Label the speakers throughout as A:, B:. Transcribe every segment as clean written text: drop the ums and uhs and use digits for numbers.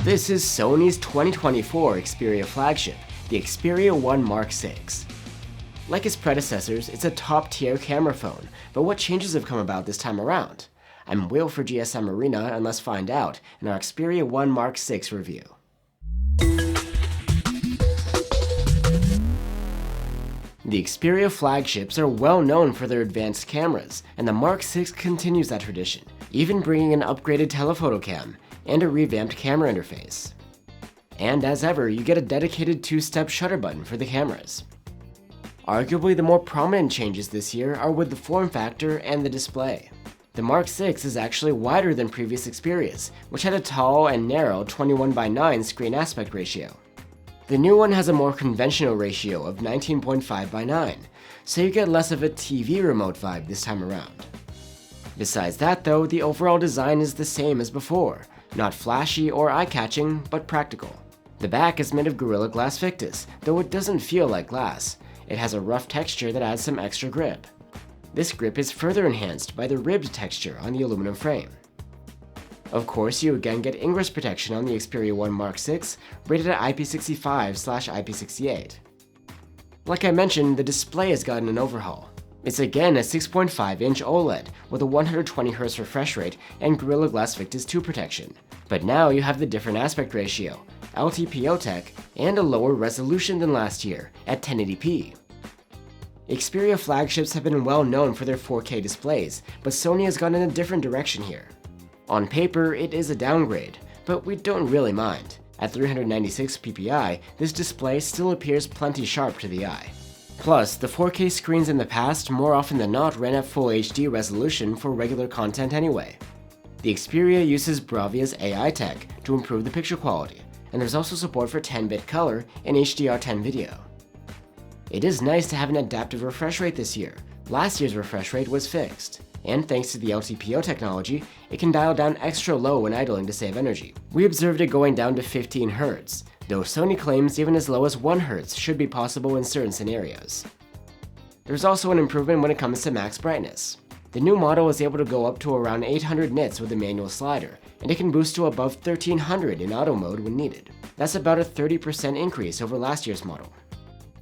A: This is Sony's 2024 Xperia flagship, the Xperia 1 Mark VI. Like its predecessors, it's a top-tier camera phone, but what changes have come about this time around? I'm Will for GSM Arena, and let's find out in our Xperia 1 Mark VI review. The Xperia flagships are well known for their advanced cameras, and the Mark VI continues that tradition, even bringing an upgraded telephoto cam and a revamped camera interface. And as ever, you get a dedicated 2-step shutter button for the cameras. Arguably the more prominent changes this year are with the form factor and the display. The Mark VI is actually wider than previous Xperias, which had a tall and narrow 21:9 screen aspect ratio. The new one has a more conventional ratio of 19.5:9, so you get less of a TV remote vibe this time around. Besides that though, the overall design is the same as before, not flashy or eye-catching, but practical. The back is made of Gorilla Glass Victus, though it doesn't feel like glass. It has a rough texture that adds some extra grip. This grip is further enhanced by the ribbed texture on the aluminum frame. Of course, you again get ingress protection on the Xperia 1 Mark VI, rated at IP65/IP68. Like I mentioned, the display has gotten an overhaul. It's again a 6.5-inch OLED with a 120Hz refresh rate and Gorilla Glass Victus 2 protection. But now you have the different aspect ratio, LTPO tech, and a lower resolution than last year at 1080p. Xperia flagships have been well known for their 4K displays, but Sony has gone in a different direction here. On paper, it is a downgrade, but we don't really mind. At 396 ppi, this display still appears plenty sharp to the eye. Plus, the 4K screens in the past more often than not ran at Full HD resolution for regular content anyway. The Xperia uses Bravia's AI tech to improve the picture quality, and there's also support for 10-bit color and HDR10 video. It is nice to have an adaptive refresh rate this year. Last year's refresh rate was fixed, and thanks to the LTPO technology, it can dial down extra low when idling to save energy. We observed it going down to 15 Hz, though Sony claims even as low as 1 Hz should be possible in certain scenarios. There's also an improvement when it comes to max brightness. The new model is able to go up to around 800 nits with a manual slider, and it can boost to above 1300 in auto mode when needed. That's about a 30% increase over last year's model.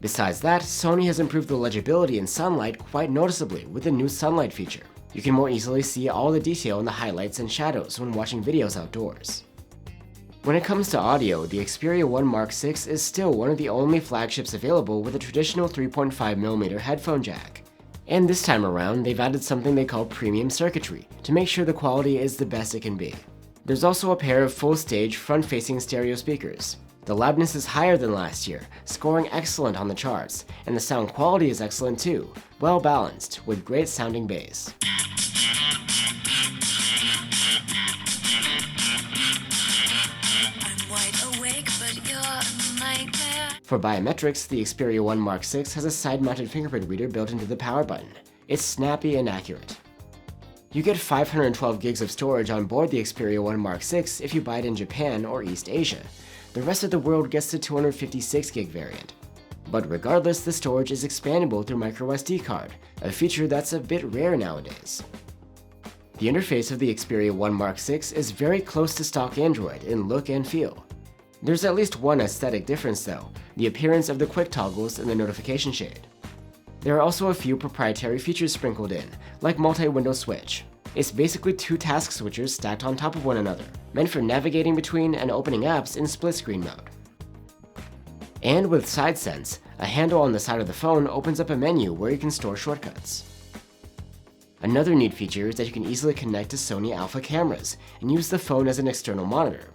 A: Besides that, Sony has improved the legibility in sunlight quite noticeably with the new sunlight feature. You can more easily see all the detail in the highlights and shadows when watching videos outdoors. When it comes to audio, the Xperia 1 Mark VI is still one of the only flagships available with a traditional 3.5mm headphone jack. And this time around, they've added something they call premium circuitry to make sure the quality is the best it can be. There's also a pair of full-stage front-facing stereo speakers. The loudness is higher than last year, scoring excellent on the charts, and the sound quality is excellent too, well balanced, with great sounding bass. For biometrics, the Xperia 1 Mark VI has a side-mounted fingerprint reader built into the power button. It's snappy and accurate. You get 512 gigs of storage on board the Xperia 1 Mark VI if you buy it in Japan or East Asia. The rest of the world gets the 256 gig variant. But regardless, the storage is expandable through microSD card, a feature that's a bit rare nowadays. The interface of the Xperia 1 Mark VI is very close to stock Android in look and feel. There's at least one aesthetic difference though, the appearance of the quick toggles in the notification shade. There are also a few proprietary features sprinkled in, like multi-window switch. It's basically 2 task switchers stacked on top of one another, meant for navigating between and opening apps in split-screen mode. And with SideSense, a handle on the side of the phone opens up a menu where you can store shortcuts. Another neat feature is that you can easily connect to Sony Alpha cameras and use the phone as an external monitor.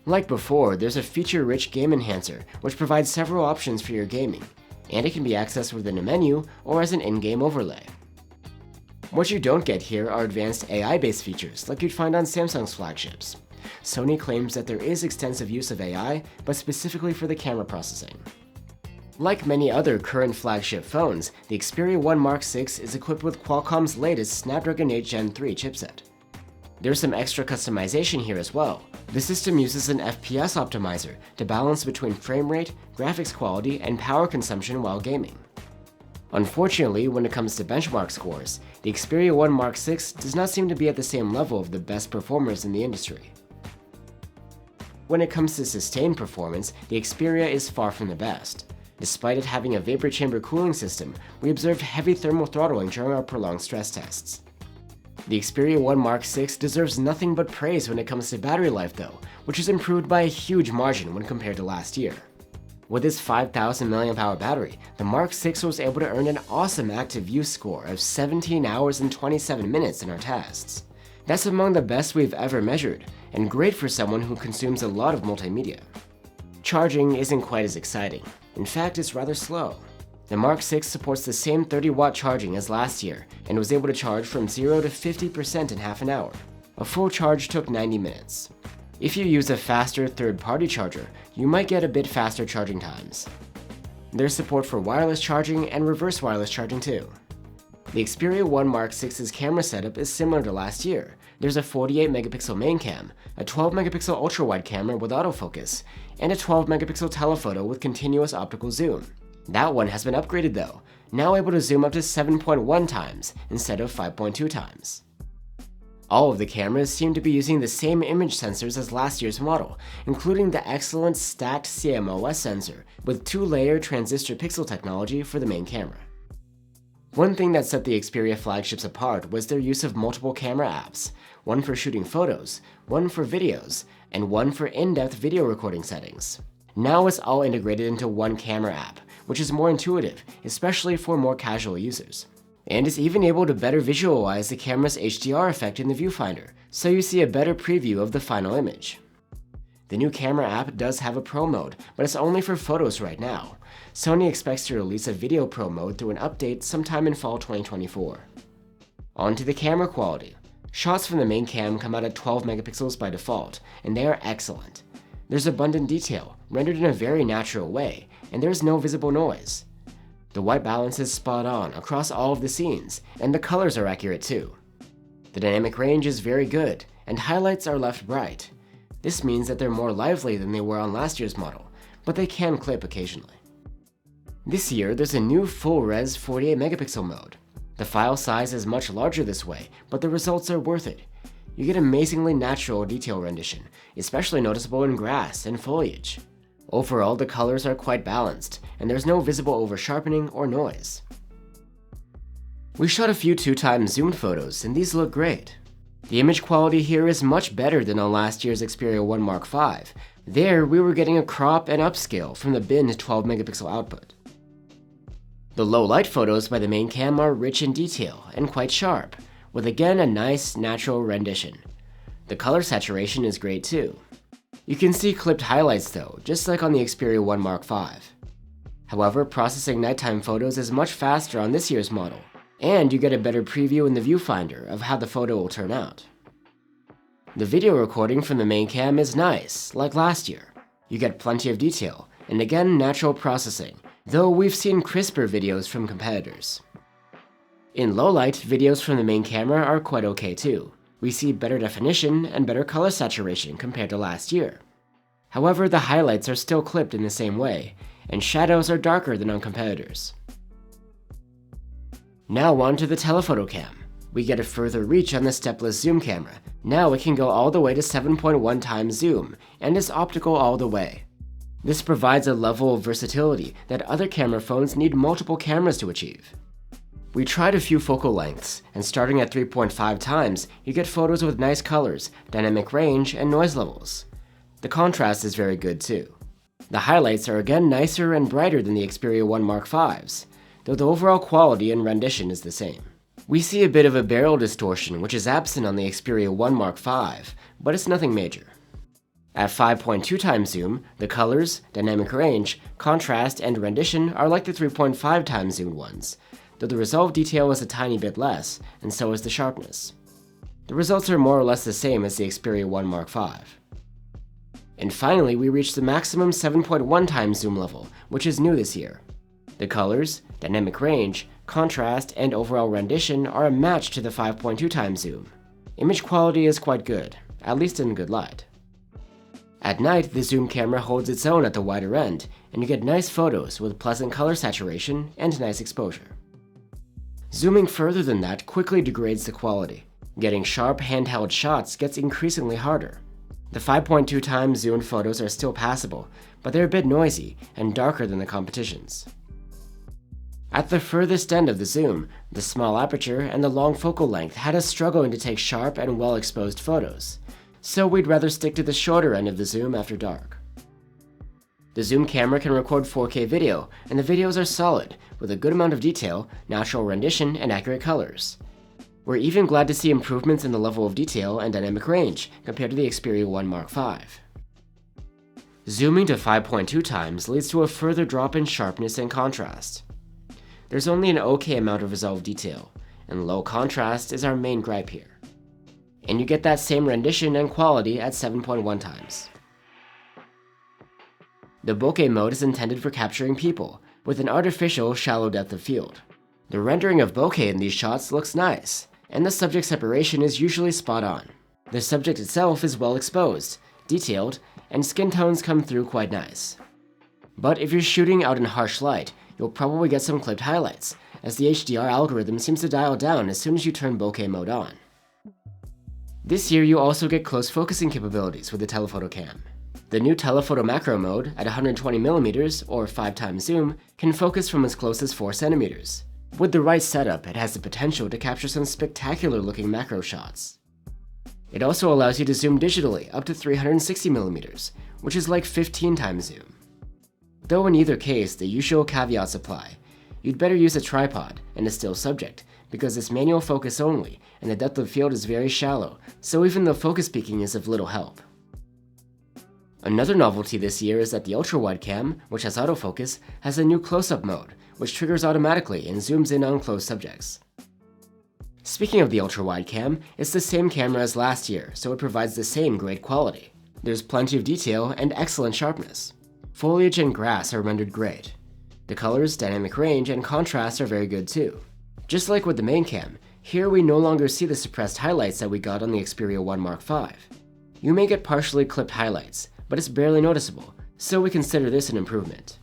A: Like before, there's a feature-rich game enhancer which provides several options for your gaming, and it can be accessed within a menu or as an in-game overlay. What you don't get here are advanced AI-based features like you'd find on Samsung's flagships. Sony claims that there is extensive use of AI, but specifically for the camera processing. Like many other current flagship phones, the Xperia 1 Mark VI is equipped with Qualcomm's latest Snapdragon 8 Gen 3 chipset. There's some extra customization here as well. The system uses an FPS optimizer to balance between frame rate, graphics quality, and power consumption while gaming. Unfortunately, when it comes to benchmark scores, the Xperia 1 Mark VI does not seem to be at the same level of the best performers in the industry. when it comes to sustained performance, the Xperia is far from the best. Despite it having a vapor chamber cooling system, we observed heavy thermal throttling during our prolonged stress tests. The Xperia 1 Mark VI deserves nothing but praise when it comes to battery life though, which is improved by a huge margin when compared to last year. With its 5000 mAh battery, the Mark VI was able to earn an awesome active use score of 17 hours and 27 minutes in our tests. That's among the best we've ever measured, and great for someone who consumes a lot of multimedia. Charging isn't quite as exciting. In fact, it's rather slow. The Mark VI supports the same 30-watt charging as last year and was able to charge from 0 to 50% in half an hour. A full charge took 90 minutes. If you use a faster third-party charger, you might get a bit faster charging times. There's support for wireless charging and reverse wireless charging too. The Xperia 1 Mark VI's camera setup is similar to last year. There's a 48-megapixel main cam, a 12-megapixel ultrawide camera with autofocus, and a 12-megapixel telephoto with continuous optical zoom. That one has been upgraded though, now able to zoom up to 7.1 times instead of 5.2 times. All of the cameras seem to be using the same image sensors as last year's model, including the excellent stacked CMOS sensor with 2-layer transistor pixel technology for the main camera. One thing that set the Xperia flagships apart was their use of multiple camera apps, one for shooting photos, one for videos, and one for in-depth video recording settings. Now it's all integrated into one camera app, which is more intuitive, especially for more casual users. And is even able to better visualize the camera's HDR effect in the viewfinder, so you see a better preview of the final image. The new camera app does have a Pro mode, but it's only for photos right now. Sony expects to release a Video Pro mode through an update sometime in fall 2024. On to the camera quality. Shots from the main cam come out at 12 megapixels by default, and they are excellent. There's abundant detail, rendered in a very natural way, and there's no visible noise. The white balance is spot on across all of the scenes, and the colors are accurate too. The dynamic range is very good, and highlights are left bright. This means that they're more lively than they were on last year's model, but they can clip occasionally. This year, there's a new full-res 48-megapixel mode. The file size is much larger this way, but the results are worth it. You get amazingly natural detail rendition, especially noticeable in grass and foliage. Overall, the colors are quite balanced, and there's no visible over-sharpening or noise. We shot a few 2x zoomed photos, and these look great. The image quality here is much better than on last year's Xperia 1 Mark V. There, we were getting a crop and upscale from the bin 12-megapixel output. The low-light photos by the main cam are rich in detail and quite sharp, with again a nice, natural rendition. The color saturation is great too. You can see clipped highlights though, just like on the Xperia 1 Mark V. However, processing nighttime photos is much faster on this year's model, and you get a better preview in the viewfinder of how the photo will turn out. The video recording from the main cam is nice, like last year. You get plenty of detail, and again natural processing, though we've seen crisper videos from competitors. In low light, videos from the main camera are quite okay too. We see better definition and better color saturation compared to last year. However, the highlights are still clipped in the same way, and shadows are darker than on competitors. Now on to the telephoto cam. We get a further reach on the stepless zoom camera. Now it can go all the way to 7.1 times zoom, and is optical all the way. This provides a level of versatility that other camera phones need multiple cameras to achieve. We tried a few focal lengths, and starting at 3.5 times, you get photos with nice colors, dynamic range, and noise levels. The contrast is very good too. The highlights are again nicer and brighter than the Xperia 1 Mark V's, though the overall quality and rendition is the same. We see a bit of a barrel distortion, which is absent on the Xperia 1 Mark V, but it's nothing major. At 5.2 times zoom, the colors, dynamic range, contrast, and rendition are like the 3.5 times zoomed ones, though the resolve detail is a tiny bit less, and so is the sharpness. The results are more or less the same as the Xperia 1 Mark V. And finally, we reach the maximum 7.1 times zoom level, which is new this year. The colors, dynamic range, contrast, and overall rendition are a match to the 5.2 times zoom. Image quality is quite good, at least in good light. At night, the zoom camera holds its own at the wider end, and you get nice photos with pleasant color saturation and nice exposure. Zooming further than that quickly degrades the quality. Getting sharp handheld shots gets increasingly harder. The 5.2 times zoomed photos are still passable, but they're a bit noisy and darker than the competition's. At the furthest end of the zoom, the small aperture and the long focal length had us struggling to take sharp and well-exposed photos, so we'd rather stick to the shorter end of the zoom after dark. The zoom camera can record 4K video, and the videos are solid, with a good amount of detail, natural rendition, and accurate colors. We're even glad to see improvements in the level of detail and dynamic range compared to the Xperia 1 Mark V. Zooming to 5.2 times leads to a further drop in sharpness and contrast. There's only an okay amount of resolved detail, and low contrast is our main gripe here. And you get that same rendition and quality at 7.1 times. The bokeh mode is intended for capturing people, with an artificial shallow depth of field. The rendering of bokeh in these shots looks nice, and the subject separation is usually spot on. The subject itself is well exposed, detailed, and skin tones come through quite nice. But if you're shooting out in harsh light, you'll probably get some clipped highlights, as the HDR algorithm seems to dial down as soon as you turn bokeh mode on. This year you also get close focusing capabilities with the telephoto cam. The new telephoto macro mode at 120mm or 5 times zoom can focus from as close as 4 cm. With the right setup, it has the potential to capture some spectacular looking macro shots. It also allows you to zoom digitally up to 360mm, which is like 15 times zoom. Though in either case, the usual caveats apply. You'd better use a tripod and a still subject, because it's manual focus only and the depth of field is very shallow, so even the focus peaking is of little help. Another novelty this year is that the Ultrawide cam, which has autofocus, has a new close-up mode, which triggers automatically and zooms in on close subjects. Speaking of the Ultrawide cam, it's the same camera as last year, so it provides the same great quality. There's plenty of detail and excellent sharpness. Foliage and grass are rendered great. The colors, dynamic range, and contrast are very good too. Just like with the main cam, here we no longer see the suppressed highlights that we got on the Xperia 1 Mark V. You may get partially clipped highlights, but it's barely noticeable, so we consider this an improvement.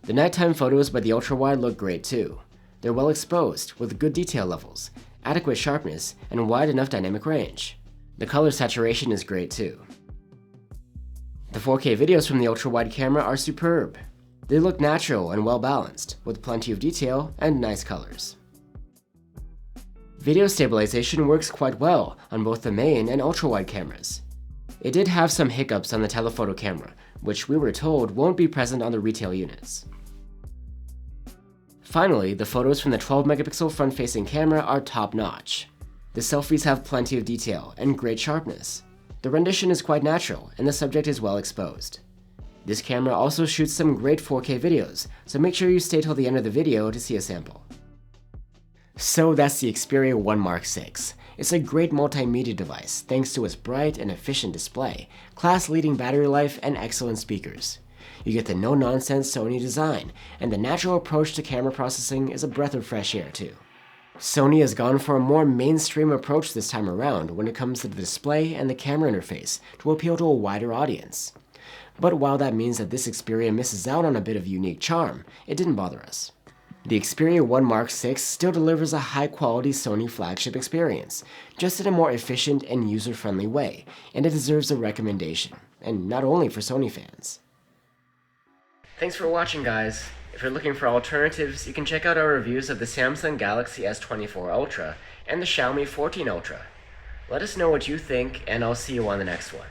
A: The nighttime photos by the Ultrawide look great too. They're well exposed, with good detail levels, adequate sharpness, and wide enough dynamic range. The color saturation is great too. The 4K videos from the Ultrawide camera are superb. They look natural and well balanced, with plenty of detail and nice colors. Video stabilization works quite well on both the main and Ultrawide cameras. It did have some hiccups on the telephoto camera, which we were told won't be present on the retail units. Finally, the photos from the 12-megapixel front-facing camera are top-notch. The selfies have plenty of detail and great sharpness. The rendition is quite natural, and the subject is well exposed. This camera also shoots some great 4K videos, so make sure you stay till the end of the video to see a sample. So that's the Xperia 1 Mark VI. It's a great multimedia device thanks to its bright and efficient display, class-leading battery life, and excellent speakers. You get the no-nonsense Sony design, and the natural approach to camera processing is a breath of fresh air too. Sony has gone for a more mainstream approach this time around when it comes to the display and the camera interface to appeal to a wider audience. But while that means that this Xperia misses out on a bit of unique charm, it didn't bother us. The Xperia 1 Mark VI still delivers a high-quality Sony flagship experience, just in a more efficient and user-friendly way, and it deserves a recommendation, and not only for Sony fans. Thanks for watching, guys. If you're looking for alternatives, you can check out our reviews of the Samsung Galaxy S24 Ultra and the Xiaomi 14 Ultra. Let us know what you think, and I'll see you on the next one.